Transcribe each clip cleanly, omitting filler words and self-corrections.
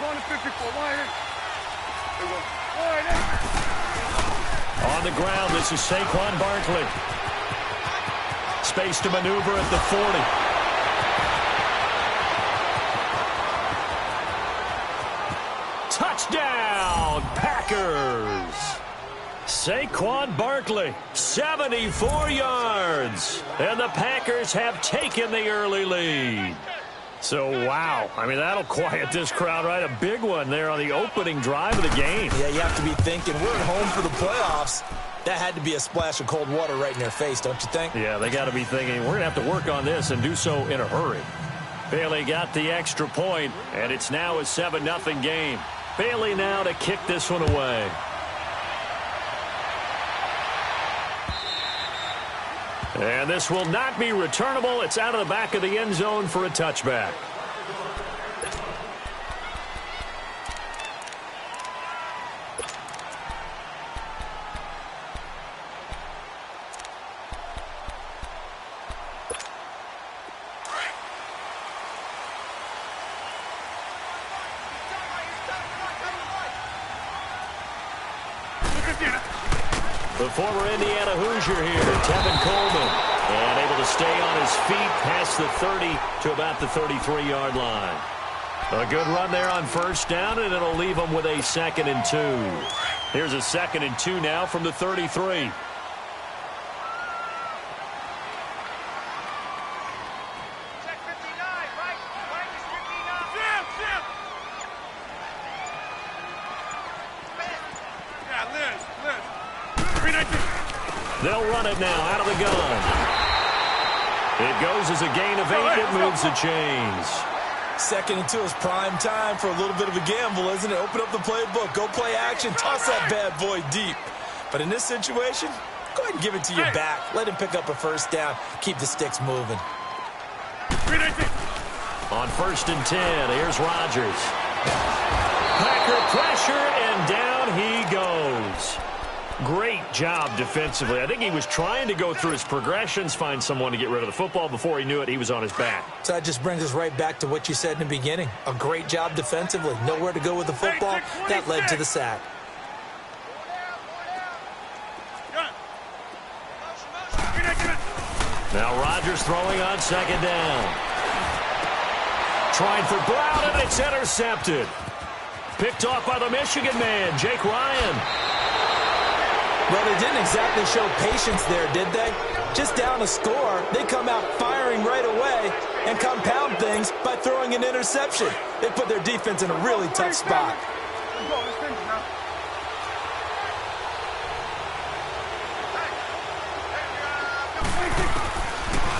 On the ground, this is Saquon Barkley. Space to maneuver at the 40. Touchdown, Packers! Saquon Barkley, 74 yards. And the Packers have taken the early lead. So, wow. I mean, that'll quiet this crowd, right? A big one there on the opening drive of the game. Yeah, you have to be thinking, we're at home for the playoffs. That had to be a splash of cold water right in their face, don't you think? Yeah, they got to be thinking, we're going to have to work on this and do so in a hurry. Bailey got the extra point, and it's now a 7-0 game. Bailey now to kick this one away. And this will not be returnable. It's out of the back of the end zone for a touchback. The former Indiana Hoosier here, Tevin Coleman, and able to stay on his feet past the 30 to about the 33-yard line. A good run there on first down, and it'll leave them with a 2nd and 2. Here's a 2nd and 2 now from the 33. They'll run it now out of the gun. It goes as a gain of 8. It moves the chains. 2nd and 2 is prime time for a little bit of a gamble, isn't it? Open up the playbook. Go play action. Toss that bad boy deep. But in this situation, go ahead and give it to your back. Let him pick up a first down. Keep the sticks moving. On 1st and 10, here's Rodgers. Packer pressure, and down he goes. Great job defensively. I think he was trying to go through his progressions, find someone to get rid of the football. Before he knew it, he was on his back. So that just brings us right back to what you said in the beginning. A great job defensively. Nowhere to go with the football. That led to the sack. Now Rodgers throwing on 2nd down. Trying for Brown, and it's intercepted. Picked off by the Michigan man, Jake Ryan. Well, they didn't exactly show patience there, did they? Just down a score, they come out firing right away and compound things by throwing an interception. They put their defense in a really tough spot.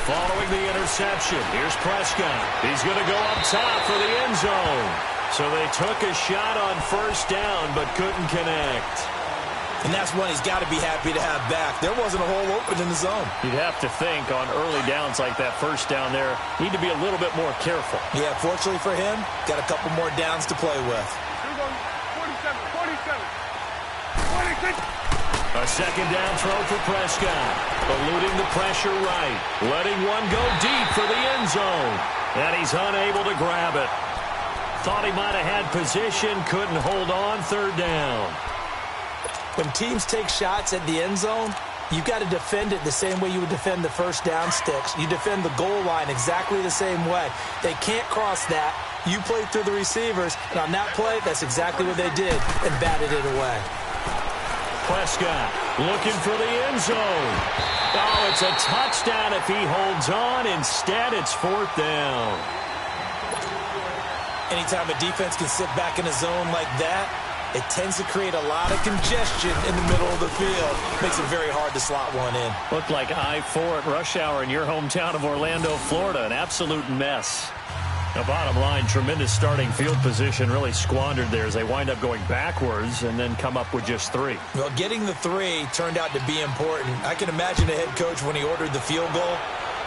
Following the interception, here's Prescott. He's going to go up top for the end zone. So they took a shot on first down but couldn't connect. And that's one he's got to be happy to have back. There wasn't a hole open in the zone. You'd have to think on early downs like that first down there, need to be a little bit more careful. Yeah, fortunately for him, got a couple more downs to play with. A 2nd down throw for Prescott. Eluding the pressure right. Letting one go deep for the end zone. And he's unable to grab it. Thought he might have had position, couldn't hold on. 3rd down. When teams take shots at the end zone, you've got to defend it the same way you would defend the first down sticks. You defend the goal line exactly the same way. They can't cross that. You play through the receivers, and on that play, that's exactly what they did and batted it away. Prescott looking for the end zone. Oh, it's a touchdown if he holds on. Instead, it's 4th down. Anytime a defense can sit back in a zone like that, it tends to create a lot of congestion in the middle of the field. Makes it very hard to slot one in. Looked like I-4 at rush hour in your hometown of Orlando, Florida. An absolute mess. Now, bottom line, tremendous starting field position really squandered there as they wind up going backwards and then come up with just 3. Well, getting the 3 turned out to be important. I can imagine the head coach when he ordered the field goal.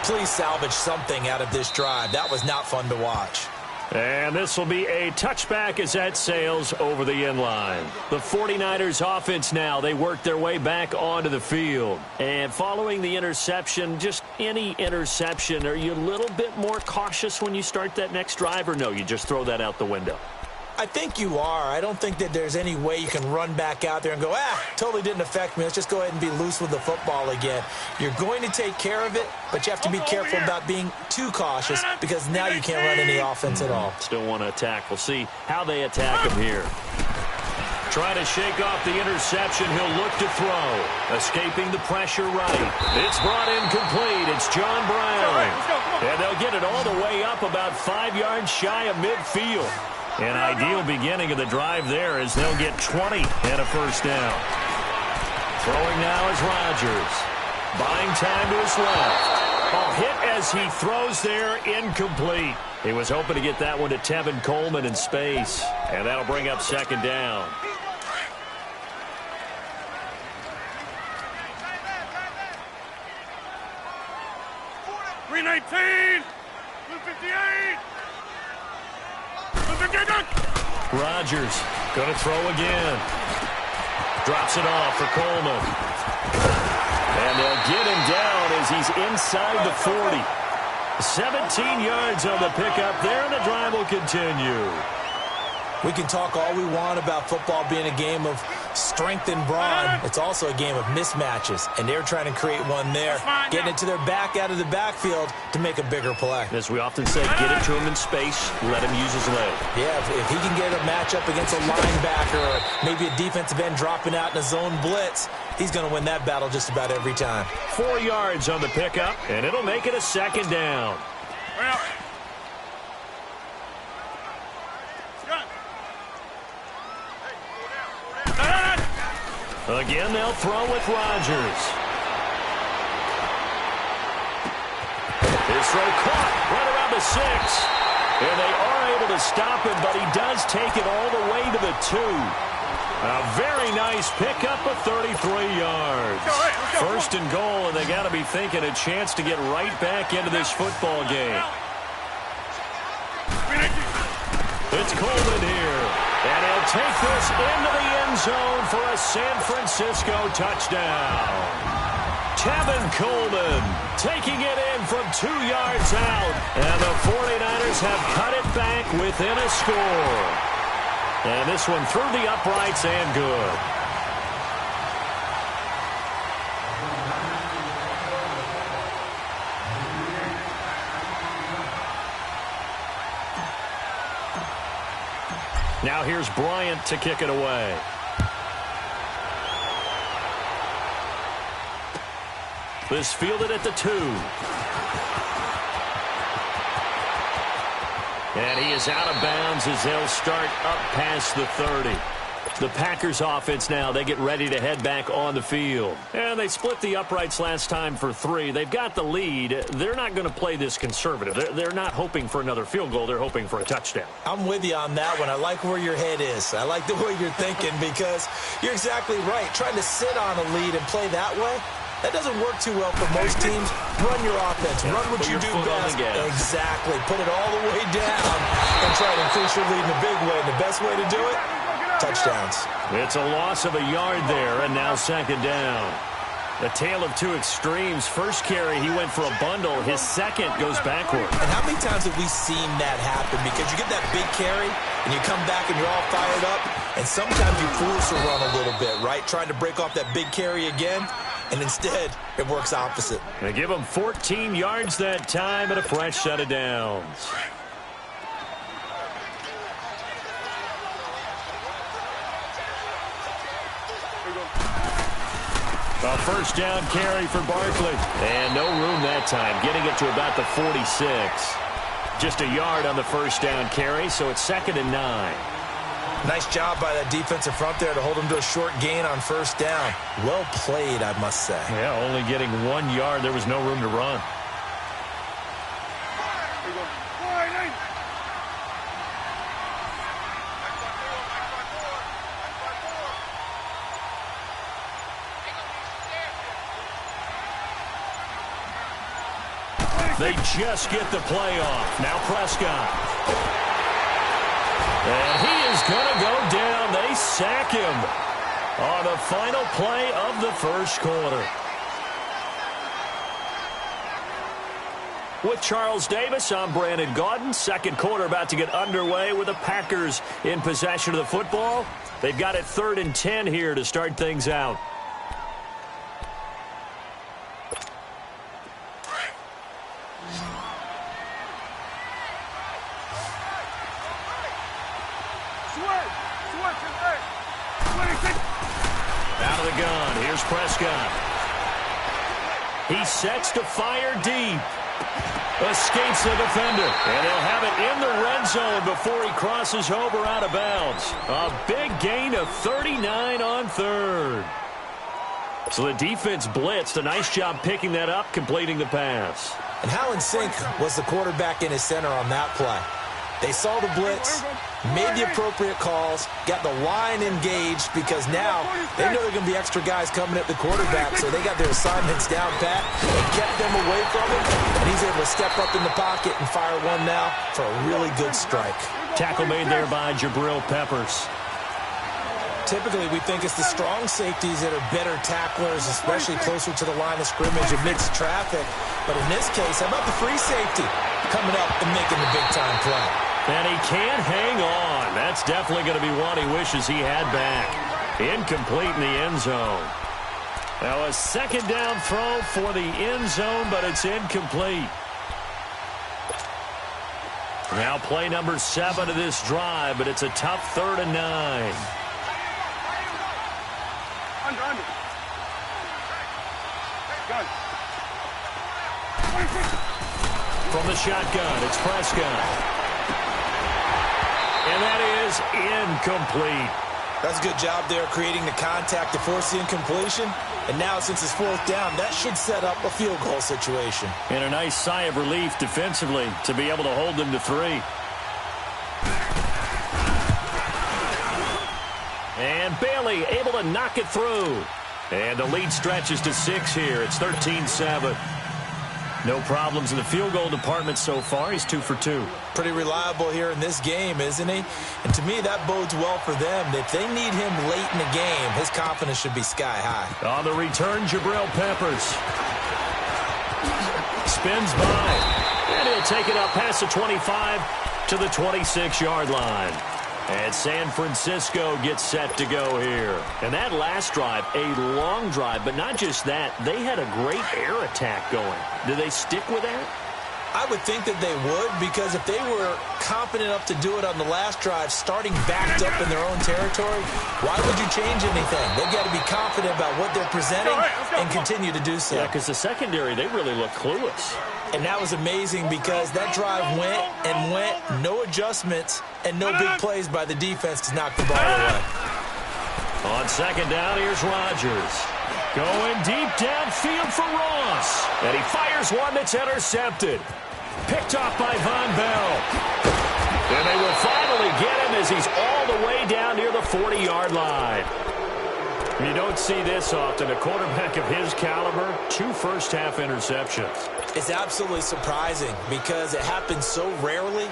Please salvage something out of this drive. That was not fun to watch. And this will be a touchback as that sails over the end line. The 49ers offense now, they work their way back onto the field. And following the interception, just any interception, are you a little bit more cautious when you start that next drive, or no, you just throw that out the window? I think you are. I don't think that there's any way you can run back out there and go, totally didn't affect me. Let's just go ahead and be loose with the football again. You're going to take care of it, but you have to be careful about being too cautious because now you can't run any offense at all. Still want to attack. We'll see how they attack him here. Trying to shake off the interception. He'll look to throw. Escaping the pressure right. It's brought in complete. It's John Brown. And they'll get it all the way up about 5 yards shy of midfield. An ideal beginning of the drive there as they'll get 20 and a first down. Throwing now is Rodgers. Buying time to his left. A hit as he throws there, incomplete. He was hoping to get that one to Tevin Coleman in space. And that'll bring up second down. Rodgers going to throw again. Drops it off for Coleman. And they'll get him down as he's inside the 40. 17 yards on the pickup there, and the drive will continue. We can talk all we want about football being a game of strength and brawn. It's also a game of mismatches, and they're trying to create one there, getting it to their back out of the backfield to make a bigger play. As we often say, get it to him in space, let him use his leg. Yeah, if he can get a matchup against a linebacker or maybe a defensive end dropping out in a zone blitz, he's going to win that battle just about every time. 4 yards on the pickup, and it'll make it a second down. Again, they'll throw with Rodgers. His throw caught right around the 6. And they are able to stop him, but he does take it all the way to the 2. A very nice pickup of 33 yards. First and goal, and they got to be thinking a chance to get right back into this football game. It's Coleman here. And he'll take this into the end zone for a San Francisco touchdown. Tevin Coleman taking it in from 2 yards out. And the 49ers have cut it back within a score. And this one through the uprights and good. Now here's Bryant to kick it away. This fielded at the 2. And he is out of bounds as they'll start up past the 30. The Packers offense now, they get ready to head back on the field. And they split the uprights last time for 3. They've got the lead. They're not going to play this conservative. They're not hoping for another field goal. They're hoping for a touchdown. I'm with you on that one. I like where your head is. I like the way you're thinking because you're exactly right. Trying to sit on a lead and play that way, that doesn't work too well for most teams. Run your offense. Run what you do best. Exactly. Put it all the way down and try to increase your lead in a big way. And the best way to do it, touchdowns. It's a loss of a yard there, and now second down. A tale of two extremes. First carry, he went for a bundle. His second goes backward. And how many times have we seen that happen? Because you get that big carry, and you come back and you're all fired up, and sometimes you force a run a little bit, right? Trying to break off that big carry again, and instead, it works opposite. They give him 14 yards that time and a fresh set of downs. A first down carry for Barkley. And no room that time, getting it to about the 46. Just a yard on the first down carry, so it's 2nd and 9. Nice job by that defensive front there to hold him to a short gain on first down. Well played, I must say. Yeah, only getting 1 yard. There was no room to run. They just get the play off. Now Prescott. And he is going to go down. They sack him on the final play of the first quarter. With Charles Davis, I'm Brandon Gaudin. Second quarter about to get underway with the Packers in possession of the football. They've got it 3rd and 10 here to start things out. Out of the gun, here's Prescott. He sets to fire deep. Escapes the defender. And they'll have it in the red zone before he crosses over out of bounds. A big gain of 39 on 3rd. So the defense blitzed. A nice job picking that up, completing the pass. And how in sync was the quarterback in his center on that play? They saw the blitz, made the appropriate calls, got the line engaged because now they know there are going to be extra guys coming at the quarterback, so they got their assignments down pat and kept them away from him, and he's able to step up in the pocket and fire one now for a really good strike. Tackle made there by Jabril Peppers. Typically, we think it's the strong safeties that are better tacklers, especially closer to the line of scrimmage amidst traffic. But in this case, how about the free safety coming up and making the big-time play? And he can't hang on. That's definitely going to be one he wishes he had back. Incomplete in the end zone. Now a second down throw for the end zone, but it's incomplete. Now play number 7 of this drive, but it's a tough 3rd and 9. From the shotgun, it's Prescott. And that is incomplete. That's a good job there creating the contact to force the incompletion. And now since it's 4th down, that should set up a field goal situation. And a nice sigh of relief defensively to be able to hold them to 3. And Bailey able to knock it through. And the lead stretches to 6 here. It's 13-7. No problems in the field goal department so far. He's 2 for 2. Pretty reliable here in this game, isn't he? And to me, that bodes well for them. If they need him late in the game, his confidence should be sky high. On the return, Jabril Peppers. Spins by. And he'll take it up past the 25 to the 26-yard line. And San Francisco gets set to go here. And that last drive, a long drive, but not just that. They had a great air attack going. Do they stick with that? I would think that they would, because if they were confident enough to do it on the last drive, starting backed up in their own territory, why would you change anything? They've got to be confident about what they're presenting and continue to do so. Yeah, because the secondary, they really look clueless. And that was amazing because that drive went and went, no adjustments, and no big plays by the defense to knock the ball away. On second down, here's Rodgers. Going deep downfield for Ross. And he fires one that's intercepted. Picked off by Von Bell. And they will finally get him as he's all the way down near the 40-yard line. You don't see this often. A quarterback of his caliber, 2 first-half interceptions. It's absolutely surprising because it happens so rarely.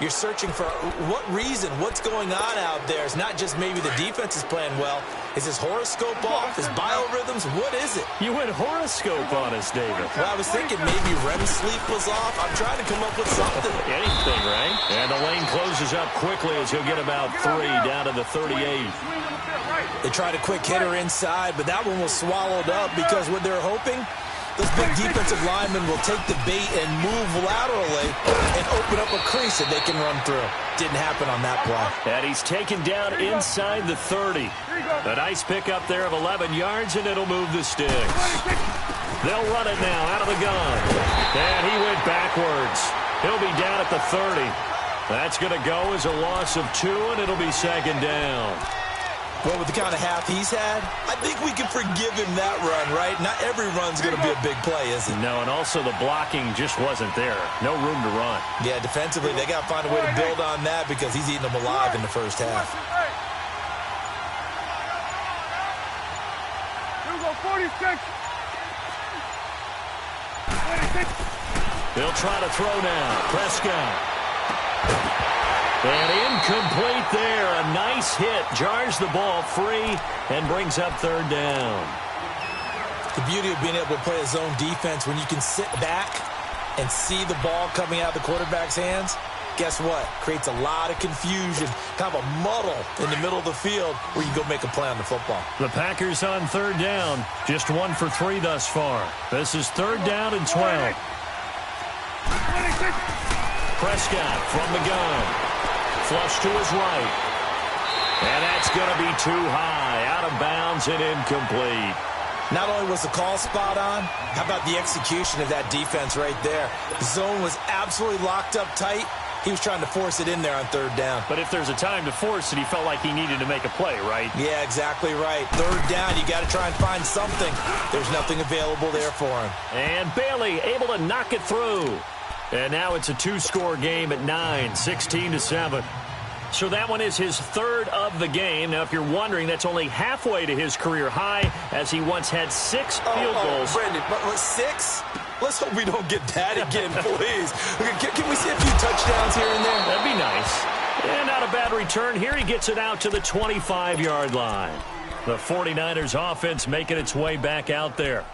You're searching for what reason, what's going on out there. It's not just maybe the defense is playing well. Is his horoscope off? His biorhythms? What is it? You went horoscope on us, David. Well, I was thinking maybe REM sleep was off. I'm trying to come up with something. Anything, right? And the lane closes up quickly as he'll get about 3 down to the 38. They tried a quick hitter inside, but that one was swallowed up because what they're hoping, those big defensive linemen will take the bait and move laterally and open up a crease that they can run through. Didn't happen on that play. And he's taken down inside the 30. A nice pickup there of 11 yards, and it'll move the sticks. They'll run it now out of the gun. And he went backwards. He'll be down at the 30. That's going to go as a loss of 2, and it'll be second down. Well, with the kind of half he's had, I think we can forgive him that run, right? Not every run's going to be a big play, is it? No, and also the blocking just wasn't there. No room to run. Yeah, defensively, they got to find a way to build on that because he's eating them alive in the first half. 46. They'll try to throw now. Prescott. And incomplete there. A nice hit. Jars the ball free and brings up third down. The beauty of being able to play a zone defense when you can sit back and see the ball coming out of the quarterback's hands, guess what? Creates a lot of confusion, kind of a muddle in the middle of the field where you go make a play on the football. The Packers on third down, just 1 for 3 thus far. This is third down and 12. Prescott from the gun. Flush to his right. And that's going to be too high, out of bounds and incomplete. Not only was the call spot on, how about the execution of that defense right there? The zone was absolutely locked up tight. He was trying to force it in there on third down. But if there's a time to force it, he felt like he needed to make a play, right? Yeah, exactly right. Third down, you got to try and find something. There's nothing available there for him. And Bailey able to knock it through. And now it's a 2-score game at 9, 16-7. So that one is his third of the game. Now, if you're wondering, that's only halfway to his career high, as he once had 6 field goals. Brendan, but 6? Let's hope we don't get that again, please. Can we see a few touchdowns here and there? That'd be nice. And not a bad return. Here he gets it out to the 25-yard line. The 49ers offense making its way back out there.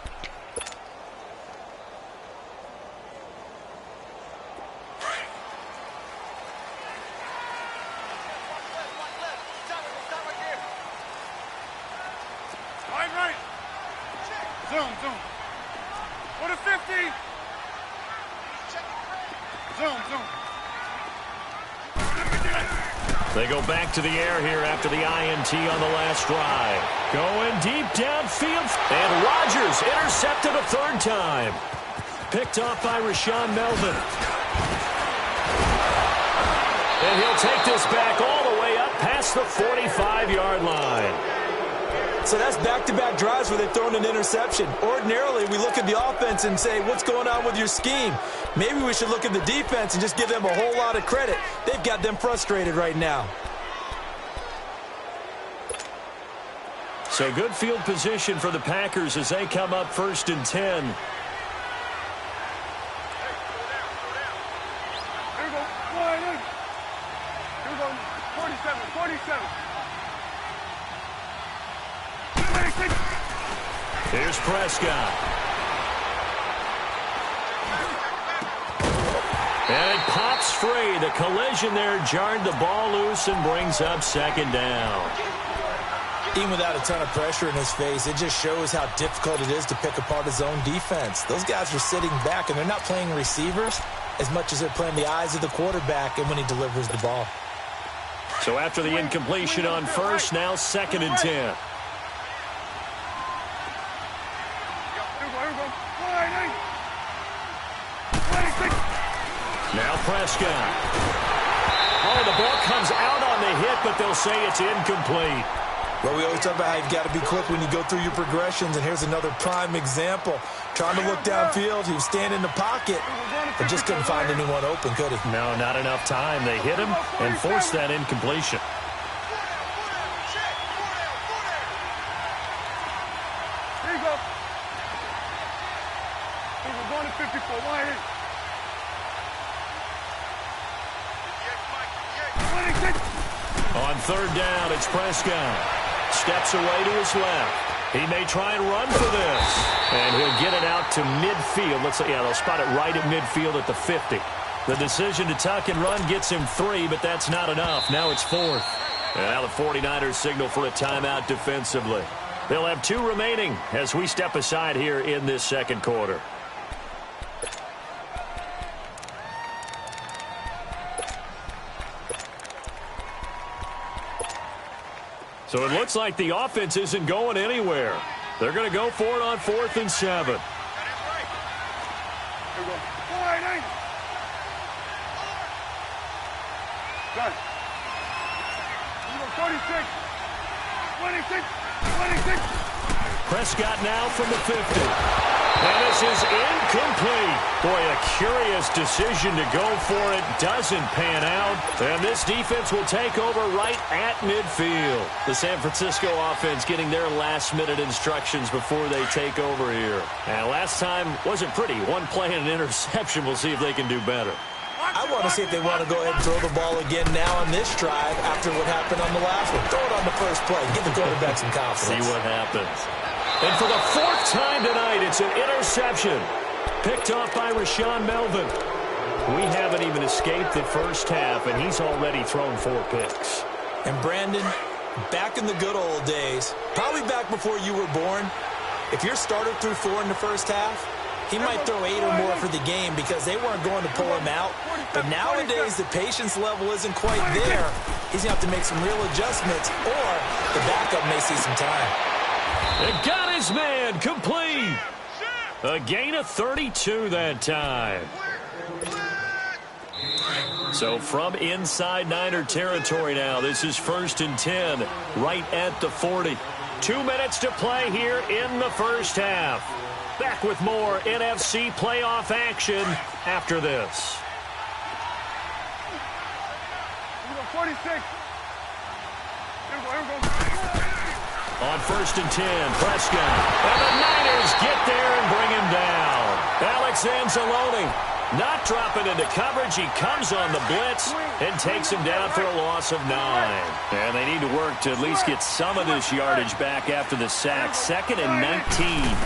They go back to the air here after the INT on the last drive. Going deep downfield. And Rodgers intercepted a third time. Picked off by Rashawn Melvin. And he'll take this back all the way up past the 45-yard line. So that's back-to-back drives where they've thrown an interception. Ordinarily, we look at the offense and say, what's going on with your scheme? Maybe we should look at the defense and just give them a whole lot of credit. They've got them frustrated right now. So good field position for the Packers as they come up 1st and 10. Here we go. Here we go. 47. Here's Prescott. And it pops free. The collision there jarred the ball loose and brings up 2nd down. Even without a ton of pressure in his face, it just shows how difficult it is to pick apart his own defense. Those guys are sitting back, and they're not playing receivers as much as they're playing the eyes of the quarterback and when he delivers the ball. So after the incompletion on first, now 2nd and 10. Now Prescott. Oh, the ball comes out on the hit, but they'll say it's incomplete. Well, we always talk about how you've got to be quick when you go through your progressions, and here's another prime example. Trying to look downfield, he was standing in the pocket, but just couldn't find anyone open, could he? No, not enough time. They hit him and forced that incompletion. Here you go. We're going to 54. Why here? On third down, it's Prescott. Steps away to his left. He may try and run for this. And he'll get it out to midfield. They'll spot it right at midfield at the 50. The decision to tuck and run gets him 3, but that's not enough. Now it's 4th. And now the 49ers signal for a timeout defensively. They'll have 2 remaining as we step aside here in this second quarter. So it looks like the offense isn't going anywhere. They're going to go for it on 4th and 7. Here we go. Done. Here we go. 46. 26. Prescott now from the 50. And this is incomplete. Boy, a curious decision to go for it. Doesn't pan out. And this defense will take over right at midfield. The San Francisco offense getting their last-minute instructions before they take over here. And last time wasn't pretty. One play and an interception. We'll see if they can do better. I want to see if they want to go ahead and throw the ball again now on this drive after what happened on the last one. Throw it on the first play. Give the quarterback some confidence. See what happens. And for the 4th time tonight, it's an interception. Picked off by Rashaan Melvin. We haven't even escaped the first half, and he's already thrown 4 picks. And Brandon, back in the good old days, probably back before you were born, if your starter threw 4 in the first half, he might throw 8 or more for the game because they weren't going to pull him out. But nowadays, the patience level isn't quite there. He's going to have to make some real adjustments, or the backup may see some time. It got his man complete. A gain of 32 that time. So from inside Niner territory now, this is 1st and 10, right at the 40. 2 minutes to play here in the first half. Back with more NFC playoff action after this. 46. On 1st and 10, Prescott. And the Niners get there and bring him down. Alex Anzalone not dropping into coverage. He comes on the blitz and takes him down for a loss of 9. And they need to work to at least get some of this yardage back after the sack. 2nd and 19.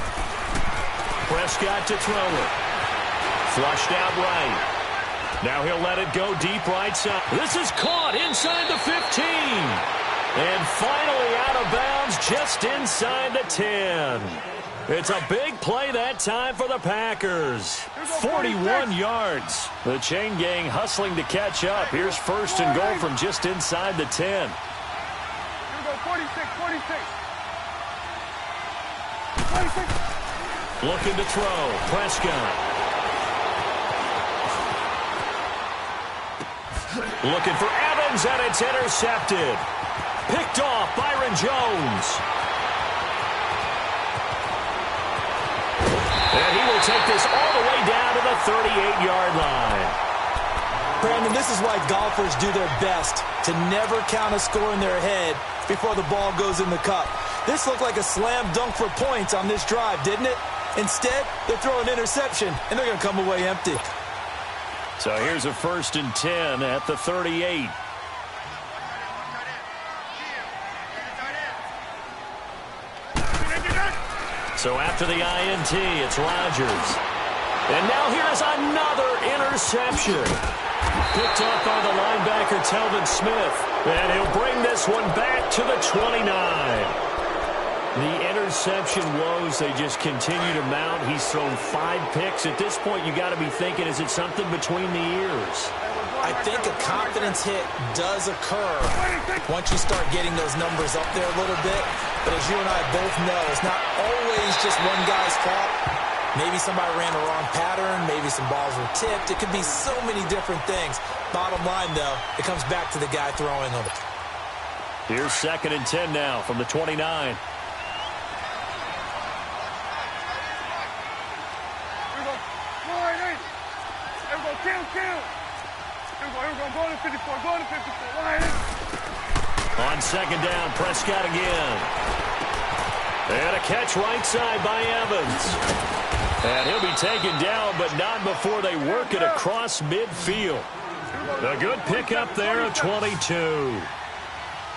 Prescott to throw it. Flushed out right. Now he'll let it go deep right side. This is caught inside the 15. And finally out of bounds just inside the 10. It's a big play that time for the Packers. 41 yards. The chain gang hustling to catch up. Here's 1st and goal from just inside the 10. Here we go, 46. Looking to throw. Prescott. Looking for Evans, and it's intercepted. Picked off Byron Jones. And he will take this all the way down to the 38-yard line. Brandon, this is why golfers do their best to never count a score in their head before the ball goes in the cup. This looked like a slam dunk for points on this drive, didn't it? Instead, they're throwing interception, and they're going to come away empty. So here's a 1st and 10 at the 38. So after the INT, it's Rodgers. And now here's another interception. Picked up by the linebacker, Telvin Smith. And he'll bring this one back to the 29. The interception woes, they just continue to mount. He's thrown 5 picks. At this point, you got to be thinking, is it something between the ears? I think a confidence hit does occur once you start getting those numbers up there a little bit. But as you and I both know, it's not always just one guy's fault. Maybe somebody ran the wrong pattern. Maybe some balls were tipped. It could be so many different things. Bottom line, though, it comes back to the guy throwing them. Here's 2nd and 10 now from the 29. On 2nd down, Prescott again. And a catch right side by Evans. And he'll be taken down, but not before they work it across midfield. A good pickup there of 22.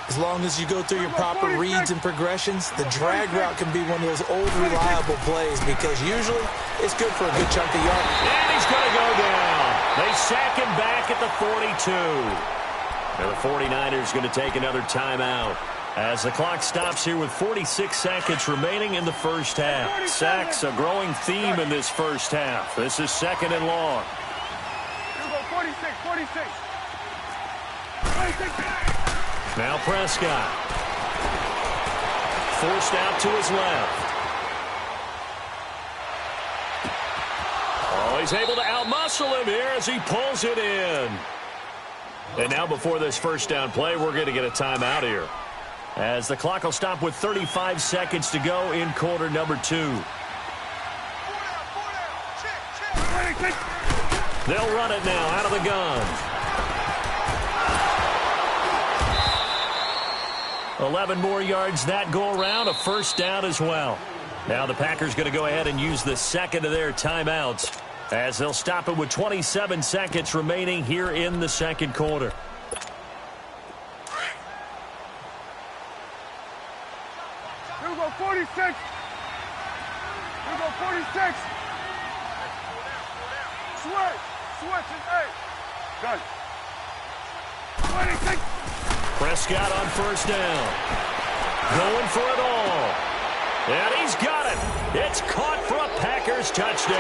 As long as you go through your proper reads and progressions, the drag route can be one of those old reliable plays because usually it's good for a good chunk of yards. And he's going to go down. They sack him back at the 42. Now the 49ers going to take another timeout as the clock stops here with 46 seconds remaining in the first half. Sacks, a growing theme in this first half. This is 2nd and long. 46. Now Prescott. Forced out to his left. Oh, he's able to outmuscle him here as he pulls it in. And now before this first down play, we're going to get a timeout here, as the clock will stop with 35 seconds to go in quarter number 2. They'll run it now out of the gun. 11 more yards that go around, a first down as well. Now the Packers going to go ahead and use the second of their timeouts, as they'll stop it with 27 seconds remaining here in the second quarter. Here we go, 46. Here we go, 46. Switch is 8. Done. 26. Prescott on first down. Going for it all. And he's got it. It's caught for a Packers touchdown.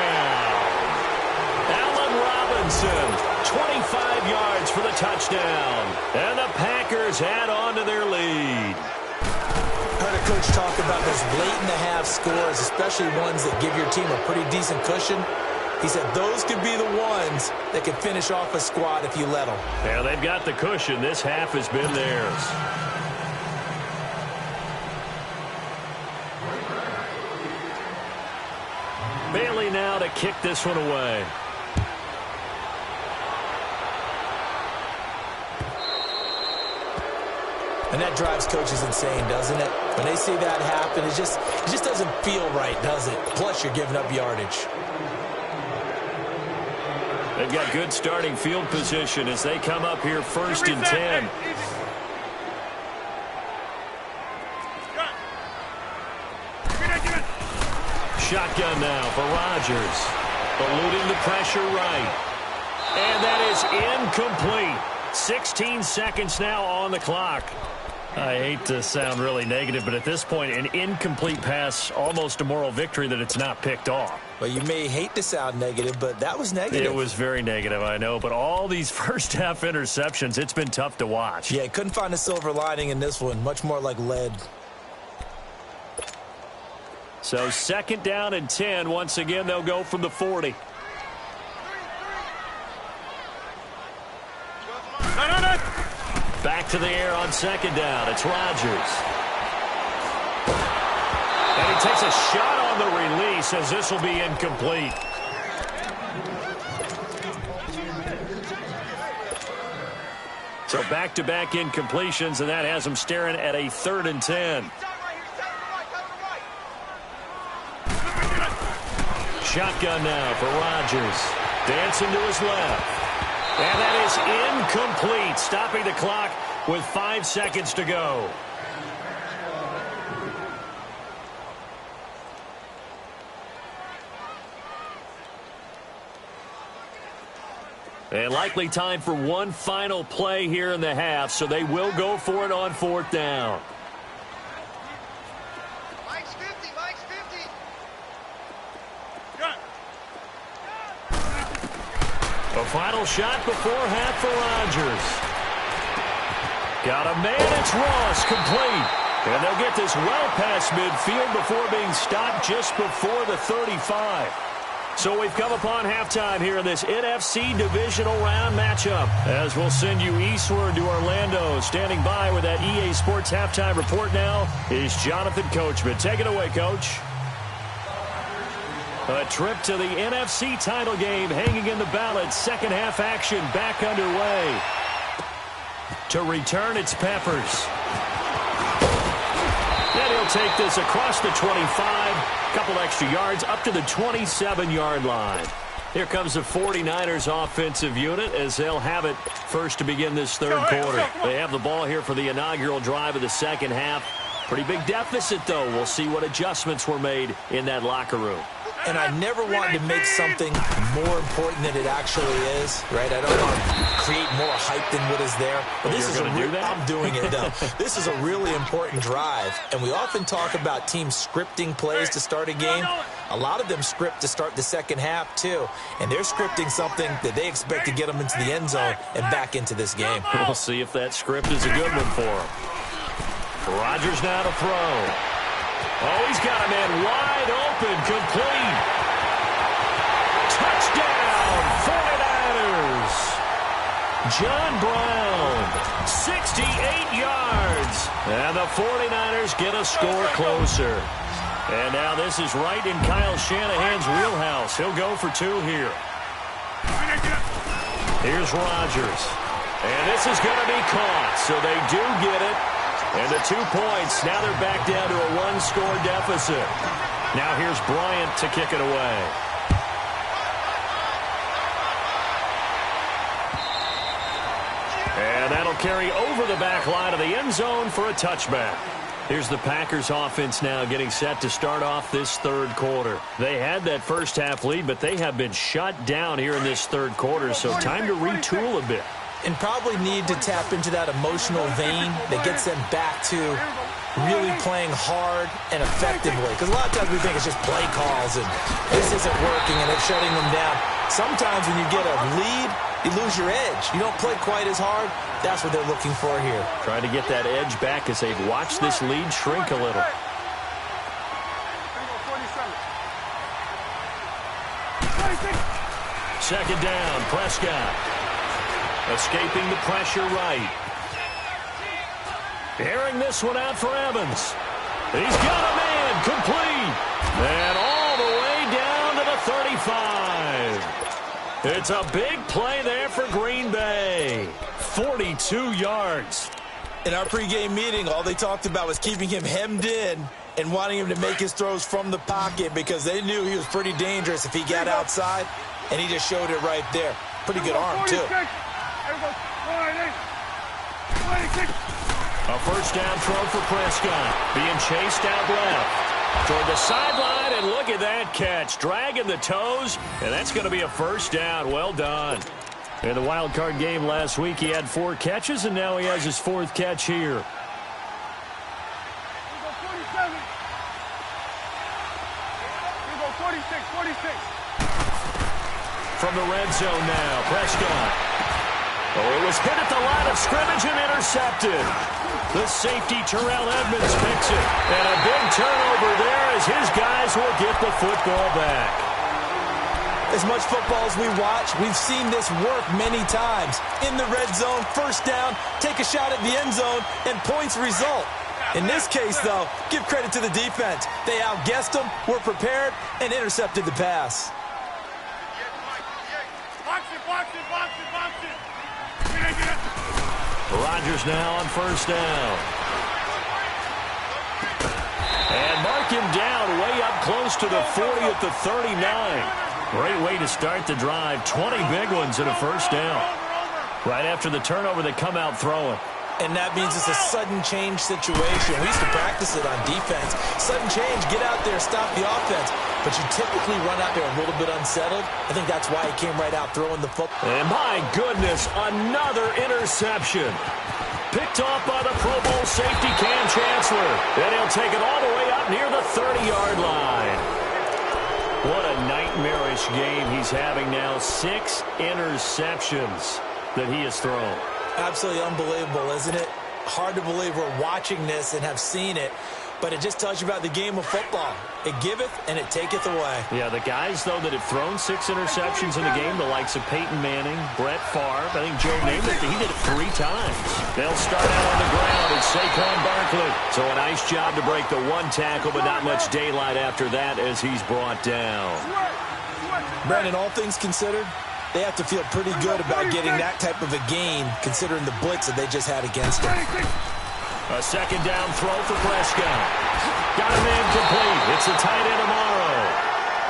Allen Robinson, 25 yards for the touchdown. And the Packers add on to their lead. I heard a coach talk about those late-in-the-half scores, especially ones that give your team a pretty decent cushion. He said those could be the ones that could finish off a squad if you let them. Yeah, they've got the cushion. This half has been theirs. Bailey now to kick this one away. And that drives coaches insane, doesn't it? When they see that happen, it just doesn't feel right, does it? Plus, you're giving up yardage. They've got good starting field position as they come up here first and 10. Shotgun now for Rodgers. Eluding the pressure right. And that is incomplete. 16 seconds now on the clock. I hate to sound really negative, but at this point, an incomplete pass, almost a moral victory that it's not picked off. Well, you may hate to sound negative, but that was negative. It was very negative, I know, but all these first-half interceptions, it's been tough to watch. Yeah, couldn't find a silver lining in this one. Much more like lead. So second down and 10. Once again, they'll go from the 40. Back to the air on second down. It's Rodgers. And he takes a shot on the release as this will be incomplete. So back-to-back incompletions, and that has him staring at a 3rd and 10. Shotgun now for Rodgers. Dancing to his left. And that is incomplete, stopping the clock with 5 seconds to go. And likely time for one final play here in the half, so they will go for it on 4th down. Mike's 50. Mike's 50. A final shot before half for Rodgers. Got a man, it's Ross, complete. And they'll get this well past midfield before being stopped just before the 35. So we've come upon halftime here in this NFC Divisional Round matchup. As we'll send you eastward to Orlando. Standing by with that EA Sports Halftime Report now is Jonathan Coachman. Take it away, Coach. A trip to the NFC title game hanging in the balance. Second half action back underway. To return, it's Peppers. And he'll take this across the 25. Couple extra yards up to the 27-yard line. Here comes the 49ers offensive unit as they'll have it first to begin this third quarter. They have the ball here for the inaugural drive of the second half. Pretty big deficit, though. We'll see what adjustments were made in that locker room. And I never wanted to make something more important than it actually is, right? I don't want to create more hype than what is there. But this is I'm doing it, though. This is a really important drive. And we often talk about teams scripting plays to start a game. A lot of them script to start the second half, too. And they're scripting something that they expect to get them into the end zone and back into this game. We'll see if that script is a good one for them. Rodgers now to throw. Oh, he's got a man wide open, complete. Touchdown, 49ers. John Brown, 68 yards. And the 49ers get a score closer. And now this is right in Kyle Shanahan's wheelhouse. He'll go for 2 here. Here's Rodgers. And this is going to be caught, so they do get it. And the 2 points, now they're back down to a 1-score deficit. Now here's Bryant to kick it away. And that'll carry over the back line of the end zone for a touchback. Here's the Packers offense now getting set to start off this third quarter. They had that first half lead, but they have been shut down here in this third quarter, so time to retool a bit. And probably need to tap into that emotional vein that gets them back to really playing hard and effectively. Because a lot of times we think it's just play calls and this isn't working and it's shutting them down. Sometimes when you get a lead, you lose your edge. You don't play quite as hard. That's what they're looking for here. Trying to get that edge back as they've watched this lead shrink a little. Second down, Prescott. Escaping the pressure right. Airing this one out for Evans. He's got a man, complete. And all the way down to the 35. It's a big play there for Green Bay. 42 yards. In our pregame meeting, all they talked about was keeping him hemmed in and wanting him to make his throws from the pocket because they knew he was pretty dangerous if he got outside, and he just showed it right there. Pretty good arm, too. A first down throw for Prescott. Being chased out left. Toward the sideline, and look at that catch. Dragging the toes, and that's going to be a first down. Well done. In the wild card game last week, he had 4 catches, and now he has his 4th catch here. From the red zone now, Prescott. Oh, it was hit at the line of scrimmage and intercepted. The safety, Terrell Edmonds, picks it. And a big turnover there as his guys will get the football back. As much football as we watch, we've seen this work many times. In the red zone, first down, take a shot at the end zone, and points result. In this case, though, give credit to the defense. They outguessed them, were prepared, and intercepted the pass. Rodgers now on first down. And mark him down way up close to the 40 at the 39. Great way to start the drive. 20 big ones and a first down. Right after the turnover, they come out throwing. And that means it's a sudden change situation. We used to practice it on defense. Sudden change, get out there, stop the offense. But you typically run out there a little bit unsettled. I think that's why he came right out throwing the football. And my goodness, another interception. Picked off by the Pro Bowl safety Cam Chancellor. And he'll take it all the way up near the 30-yard line. What a nightmarish game he's having now. 6 interceptions that he has thrown. Absolutely unbelievable, isn't it? Hard to believe we're watching this and have seen it, but it just tells you about the game of football. It giveth and it taketh away. Yeah, the guys, though, that have thrown 6 interceptions in the game, the likes of Peyton Manning, Brett Favre, I think Joe Namath, he did it 3 times. They'll start out on the ground. It's Saquon Barkley. So a nice job to break the 1 tackle, but not much daylight after that as he's brought down. Brandon, all things considered, they have to feel pretty good about getting that type of a gain, considering the blitz that they just had against them. A second down throw for Prescott. Got him incomplete. It's a tight end tomorrow.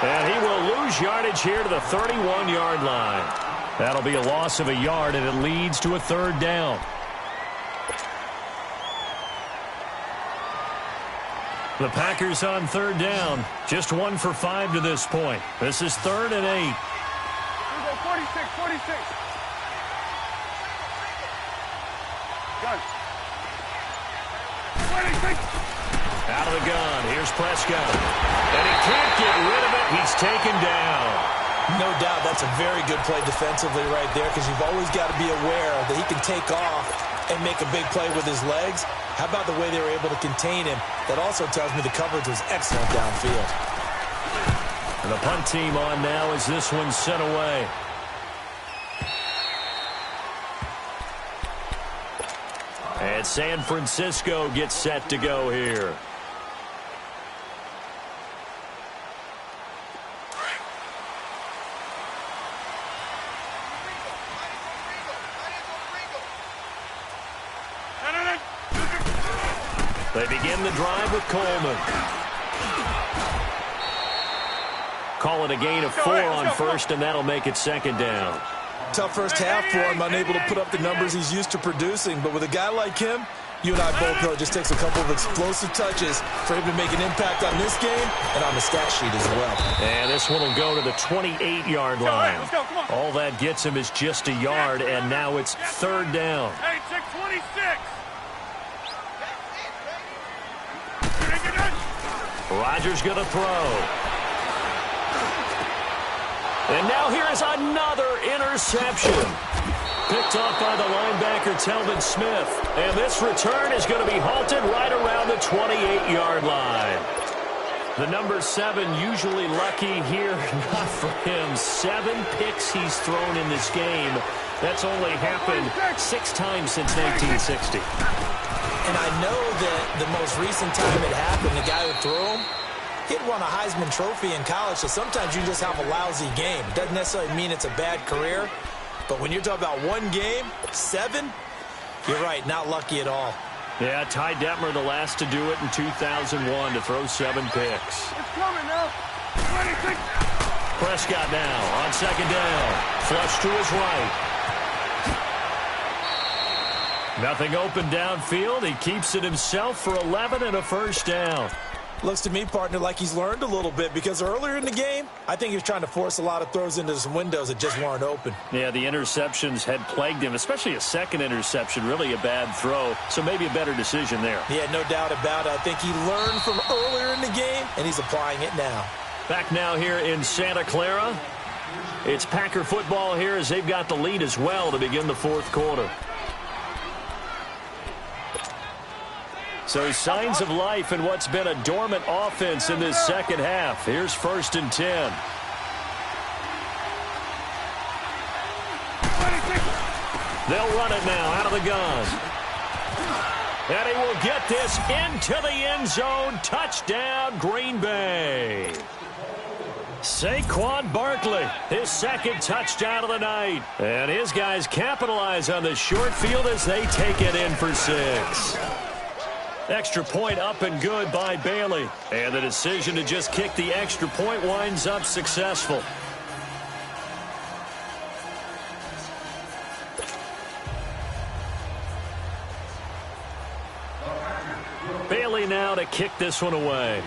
And he will lose yardage here to the 31-yard line. That'll be a loss of a yard, and it leads to a 3rd down. The Packers on 3rd down. Just 1 for 5 to this point. This is 3rd and 8. 46. Gun. 26. Out of the gun. Here's Prescott. And he can't get rid of it. He's taken down. No doubt that's a very good play defensively right there because you've always got to be aware that he can take off and make a big play with his legs. How about the way they were able to contain him? That also tells me the coverage was excellent downfield. And the punt team on now as this one's sent away. And San Francisco gets set to go here. They begin the drive with Coleman. Call it a gain of 4 on first, and that'll make it 2nd down. tough first half for him, unable to put up the numbers he's used to producing. But with a guy like him, you and I both know it just takes a couple of explosive touches for him to make an impact on this game and on the stat sheet as well. And this one will go to the 28-yard line. Let's go, come on. All that gets him is just a yard, and now it's third down. Hey, 626. Rodgers going to throw. And now here is another interception. Picked off by the linebacker, Telvin Smith. And this return is going to be halted right around the 28-yard line. The number 7 usually lucky here. Not for him. 7 picks he's thrown in this game. That's only happened 6 times since 1960. And I know that the most recent time it happened, the guy who threw him, he'd won a Heisman Trophy in college, so sometimes you just have a lousy game. Doesn't necessarily mean it's a bad career, but when you're talking about one game, 7, you're right, not lucky at all. Yeah, Ty Detmer, the last to do it in 2001, to throw 7 picks. It's coming now. 26. Prescott now on second down. Flush to his right. Nothing open downfield. He keeps it himself for 11 and a first down. Looks to me, partner, like he's learned a little bit because earlier in the game, I think he was trying to force a lot of throws into some windows that just weren't open. Yeah, the interceptions had plagued him, especially a second interception, really a bad throw, so maybe a better decision there. Yeah, no doubt about it. I think he learned from earlier in the game, and he's applying it now. Back now here in Santa Clara. It's Packer football here as they've got the lead as well to begin the fourth quarter. So signs of life in what's been a dormant offense in this second half. Here's 1st and 10. They'll run it now out of the gun. And he will get this into the end zone. Touchdown, Green Bay. Saquon Barkley, his second touchdown of the night. And his guys capitalize on the short field as they take it in for 6. Extra point up and good by Bailey. And the decision to just kick the extra point winds up successful. Bailey now to kick this one away.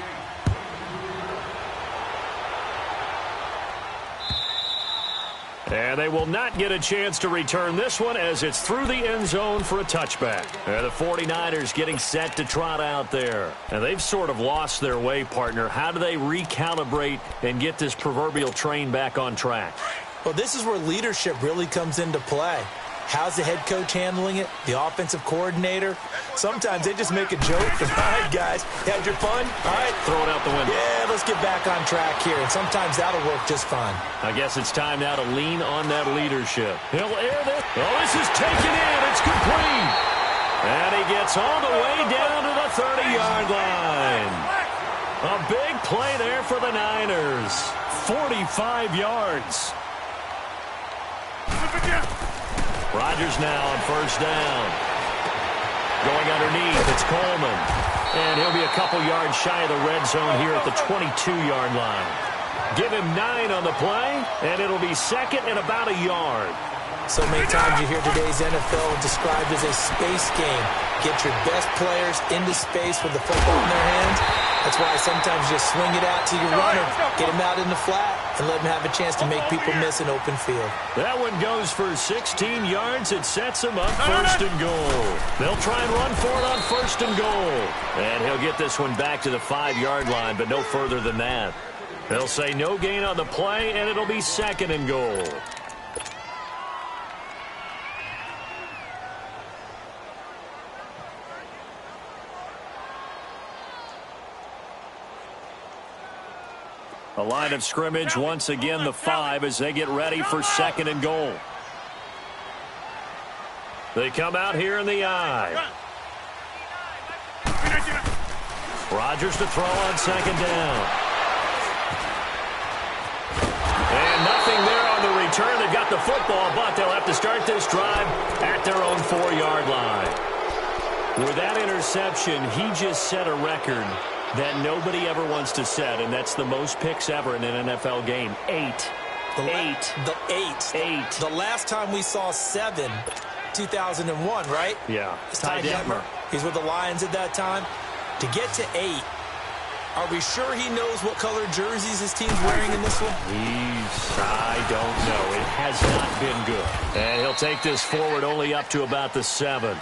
And they will not get a chance to return this one as it's through the end zone for a touchback. And the 49ers getting set to trot out there. And they've sort of lost their way, partner. How do they recalibrate and get this proverbial train back on track? Well, this is where leadership really comes into play. How's the head coach handling it? The offensive coordinator? Sometimes they just make a joke. All right, guys, had your fun? All right. Throw it out the window. Yeah, let's get back on track here. And sometimes that'll work just fine. I guess it's time now to lean on that leadership. He'll air this. Oh, this is taken in. It's complete. And he gets all the way down to the 30-yard line. A big play there for the Niners. 45 yards. Rodgers now on first down. Going underneath, it's Coleman. And he'll be a couple yards shy of the red zone here at the 22-yard line. Give him 9 on the play, and it'll be second and about a yard. So many times you hear today's NFL described as a space game. Get your best players into space with the football in their hands. That's why sometimes you just swing it out to your runner, get him out in the flat, and let him have a chance to make people miss an open field. That one goes for 16 yards. It sets him up first and goal. They'll try and run for it on first and goal. And he'll get this one back to the 5-yard line, but no further than that. They'll say no gain on the play, and it'll be second and goal. A line of scrimmage, once again the 5 as they get ready for second and goal. They come out here in the I. Rodgers to throw on second down. And nothing there on the return. They've got the football, but they'll have to start this drive at their own 4-yard line. With that interception, he just set a record that nobody ever wants to set, and that's the most picks ever in an NFL game. 8. Eight. The last time we saw 7, 2001, right? Yeah. It's Ty Detmer. He's with the Lions at that time. To get to 8, are we sure he knows what color jerseys his team's wearing in this one? I don't know. It has not been good. And he'll take this forward only up to about the 7.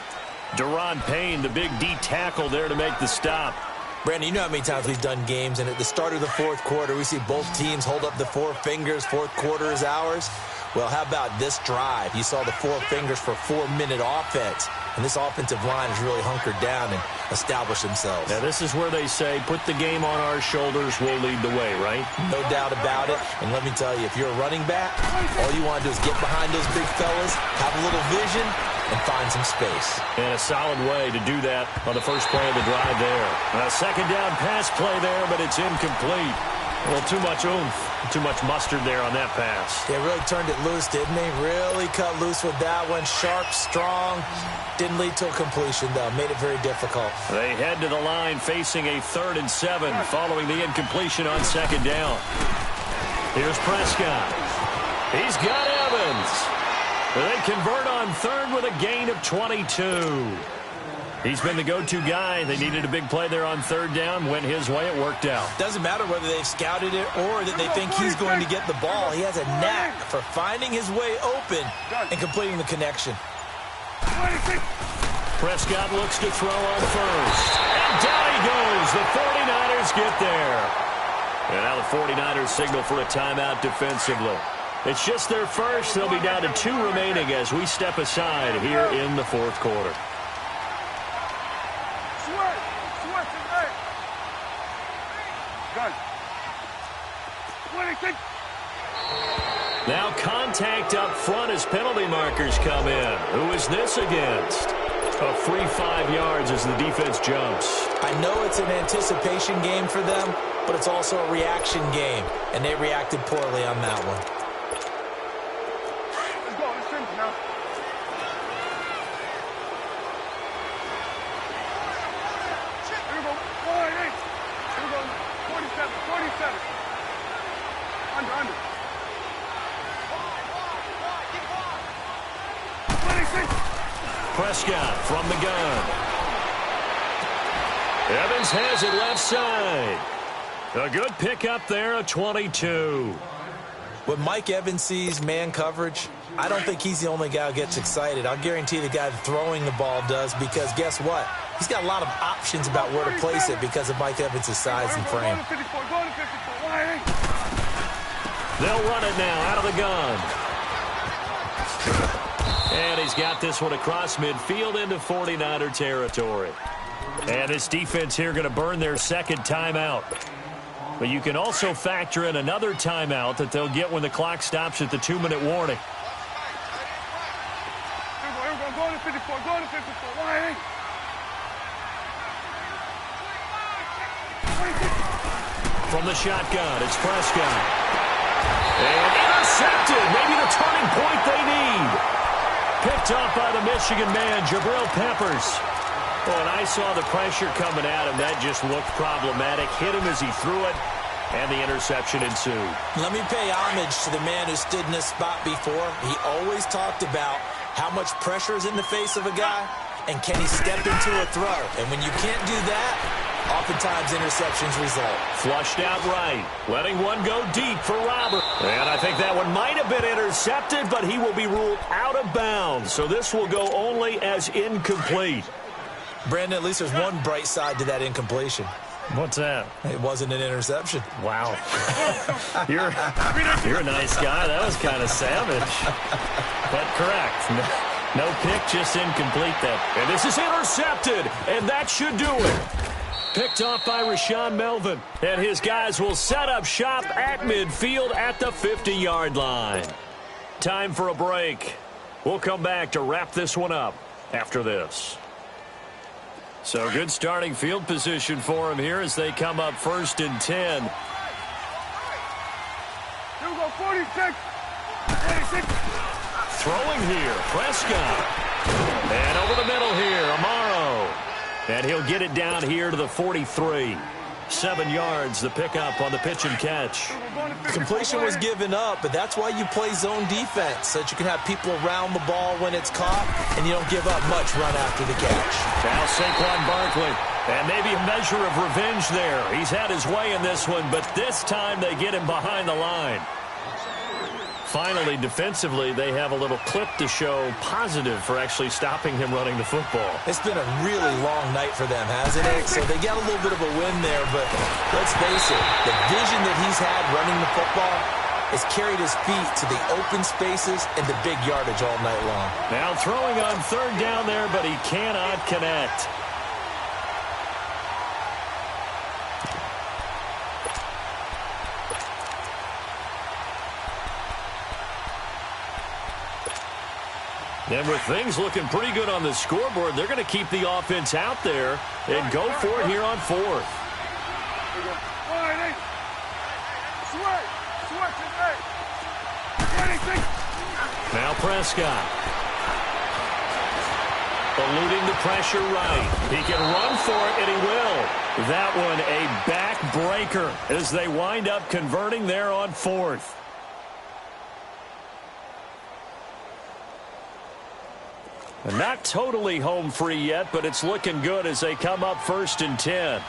Deron Payne, the big D tackle there to make the stop. Brandon, you know how many times we've done games, and at the start of the fourth quarter, we see both teams hold up the 4 fingers, fourth quarter is ours. Well, how about this drive? You saw the 4 fingers for 4-minute offense, and this offensive line has really hunkered down and established themselves. Now, this is where they say, put the game on our shoulders, we'll lead the way, right? No doubt about it. And let me tell you, if you're a running back, all you want to do is get behind those big fellas, have a little vision, and find some space. And a solid way to do that on the first play of the drive there. A second down pass play there, but it's incomplete. Well, too much oomph, too much mustard there on that pass. They really turned it loose, didn't they? Really cut loose with that one. Sharp, strong. Didn't lead to a completion, though. Made it very difficult. They head to the line facing a 3rd and 7 following the incompletion on second down. Here's Prescott. He's got Evans. They convert on 3rd with a gain of 22. He's been the go-to guy. They needed a big play there on 3rd down. Went his way. It worked out. Doesn't matter whether they've scouted it or that they think he's going to get the ball. He has a knack for finding his way open and completing the connection. Prescott looks to throw on 1st. And down he goes. The 49ers get there. And now the 49ers signal for a timeout defensively. It's just their first. They'll be down to 2 remaining as we step aside here in the 4th quarter. Now contact up front as penalty markers come in. Who is this against? A free 5 yards as the defense jumps. I know it's an anticipation game for them, but it's also a reaction game, and they reacted poorly on that one. Let's go. Let's finish now. Here we go. 48. Here we go. 47. 47. Under. 26. Prescott from the gun. Evans has it left side. A good pickup there, a 22. When Mike Evans sees man coverage, I don't think he's the only guy who gets excited. I'll guarantee the guy throwing the ball does, because guess what? He's got a lot of options about where to place it because of Mike Evans' size and frame. They'll run it now out of the gun. And he's got this one across midfield into 49er territory. And this defense here going to burn their 2nd timeout. But you can also factor in another timeout that they'll get when the clock stops at the 2-minute warning. Go to 54. Go to 54. Why? From the shotgun, it's Prescott. And intercepted. Maybe the turning point they need. Picked up by the Michigan man, Jabril Peppers. Oh, and I saw the pressure coming at him. That just looked problematic. Hit him as he threw it, and the interception ensued. Let me pay homage to the man who stood in this spot before. He always talked about how much pressure is in the face of a guy, and can he step into a throw. And when you can't do that, oftentimes interceptions result. Flushed out right, letting one go deep for Robert. And I think that one might have been intercepted, but he will be ruled out of bounds. So this will go only as incomplete. Brandon, at least there's one bright side to that incompletion. What's that? It wasn't an interception. Wow. You're a nice guy. That was kind of savage. But correct. No pick, just incomplete then. And this is intercepted, and that should do it. Picked off by Rashaan Melvin. And his guys will set up shop at midfield at the 50-yard line. Time for a break. We'll come back to wrap this one up after this. So good starting field position for him here as they come up 1st and 10. Here we go, 46. 46. Throwing here, Prescott. And over the middle here, Amaro. And he'll get it down here to the 43. 7 yards, the pickup on the pitch and catch. Completion was given up, but that's why you play zone defense, so that you can have people around the ball when it's caught, and you don't give up much run after the catch. Now Saquon Barkley, and maybe a measure of revenge there. He's had his way in this one, but this time they get him behind the line. Finally, defensively, they have a little clip to show positive for actually stopping him running the football. It's been a really long night for them, hasn't it? So they got a little bit of a win there, but let's face it, the vision that he's had running the football has carried his feet to the open spaces and the big yardage all night long. Now throwing on 3rd down there, but he cannot connect. And with things looking pretty good on the scoreboard, they're going to keep the offense out there and go for it here on 4th. Now Prescott. Eluding the pressure right. He can run for it, and he will. That one a backbreaker as they wind up converting there on 4th. Not totally home free yet, but it's looking good as they come up 1st and 10.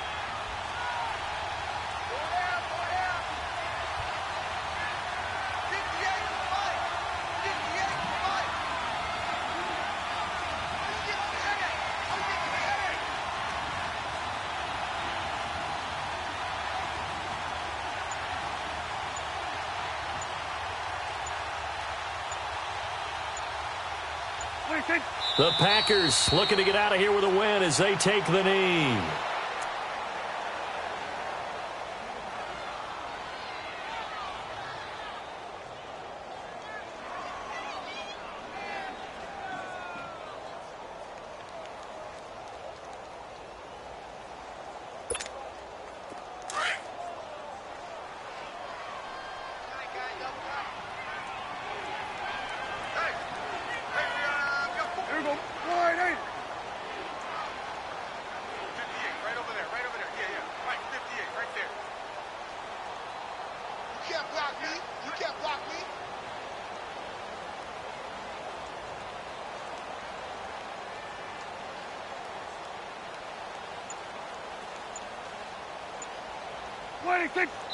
The Packers looking to get out of here with a win as they take the knee.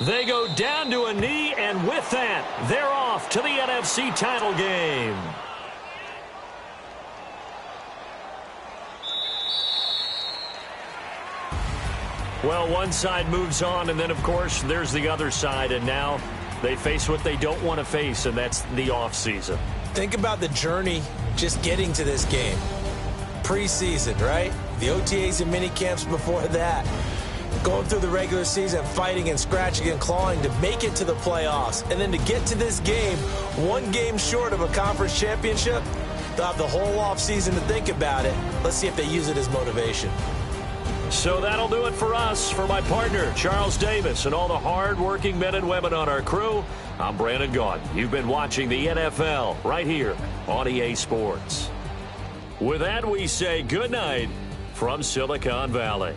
They go down to a knee, and with that, they're off to the NFC title game. Well, one side moves on, and then, of course, there's the other side, and now they face what they don't want to face, and that's the offseason. Think about the journey just getting to this game. Preseason, right? The OTAs and mini camps before that. Going through the regular season, fighting and scratching and clawing to make it to the playoffs. And then to get to this game, 1 game short of a conference championship, they'll have the whole offseason to think about it. Let's see if they use it as motivation. So that'll do it for us. For my partner, Charles Davis, and all the hard-working men and women on our crew, I'm Brandon Gaudin. You've been watching the NFL right here on EA Sports. With that, we say good night from Silicon Valley.